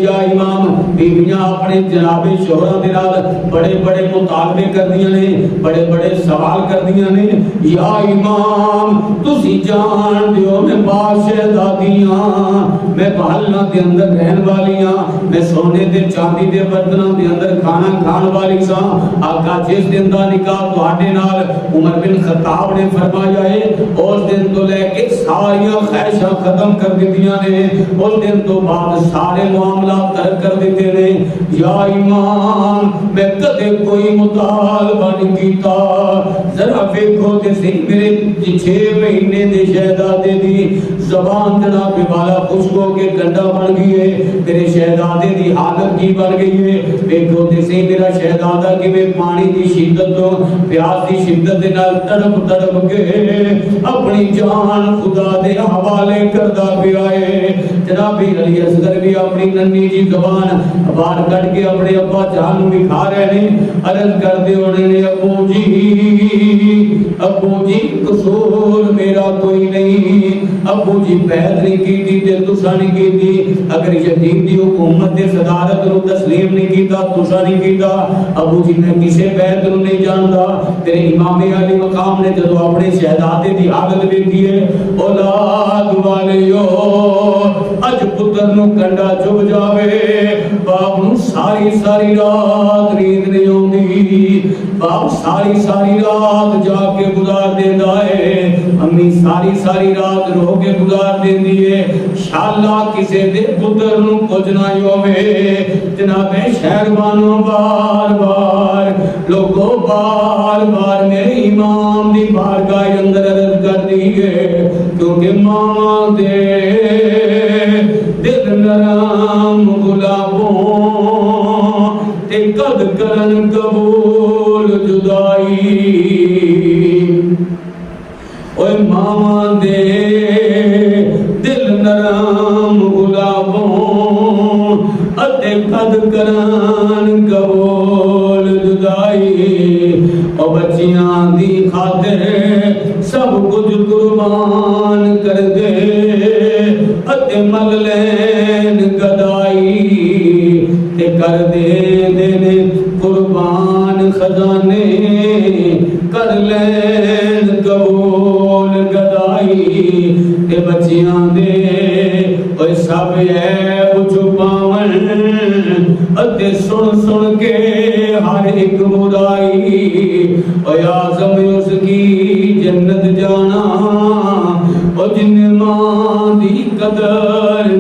یا امام بیویاں اپنے جناب شوہراں دے نال بڑے بڑے مطالبے کردیاں نے، بڑے بڑے سوال کردیاں نے۔ یا امام تسی جان دیو میں باہر شہزادیاں، میں محلہ دے اندر رہن والیاں، میں سونے دے چاندی دے برتناں دے اندر کھانا کھان والی ساں۔ آقا جس دن دا نکاح تہاڈے نال عمر بن خطاب نے فرمایا ہے، اس دن تو لے کے ساریاں خواہشاں ختم کر دتیاں نے، اس دن تو بعد سارے معاملات ترک کر دیتے نے۔ یا امام میں کدے کوئی مطالبہ نہیں کیتا، ذرا ویکھو تے صحیح میرے 6 مہینے دے شہزادے دی زبان جناب والا خوشک ہو کے گنڈا بن گئی ہے، میرے شہزادے دی حالت کی بن گئی ہے۔ ویکھو تے صحیح میرا شہزادہ کیویں پانی دی شدت تو پیاس دی شدت دے نال تڑپ تڑپ کے اپنی جان خدا دے حوالے کردا پیا ہے۔ جناب علی اصغر بھی اپنی ننھی جی زبان باہر کٹ کے اپنے ابا جان بھی کھا رہے ہیں، عرض کرتے ہونے نے ابو جی قصور میرا کوئی نہیں، ابو جی بیعت نہیں کی تھی تے تسا نہیں کی تھی، اگر یزید دی حکومت دے صدارت نو تسلیم نہیں کیتا تسا نہیں کیتا، ابو جی میں کسے بیعت نو نہیں جاندا۔ تیرے امام علی مقام نے جدو اپنے شہزادے دی حالت ویکھی ہے، اولاد والیو اج پتر نو کنڈا چب جاوے، باپ نو ساری ساری رات نیند نہیں آوندی، باپ ساری ساری رات جا کے گزار دیندا ہے، امی ساری ساری رات رو کے گزار دیندی ہے، شالا کسے دے پتر نو کچھ نہ ہوے۔ جناب شہربانو بار بار لوگو بار بار میرے امام دی بارگاہ اندر عرض کر دی ہے، کیونکہ ماں دے دل نرم غلابوں تے قد کرن قبول جدائی، اوے ماما دے دل نرم غلابوں اتے قد کرن قبول جدائی، او بچیاں دی خاطر سب کچھ قربان کر دے اتے مل لین گدائی، تے کر دے دے قربان خزانے کر لین قبول گدائی، تے بچیاں دے اوے سب عیب چھپاون اتے سن سن کے ہر ایک برائی، اوے اعظم اس کی جنت جانا، او جن ماں دی قدر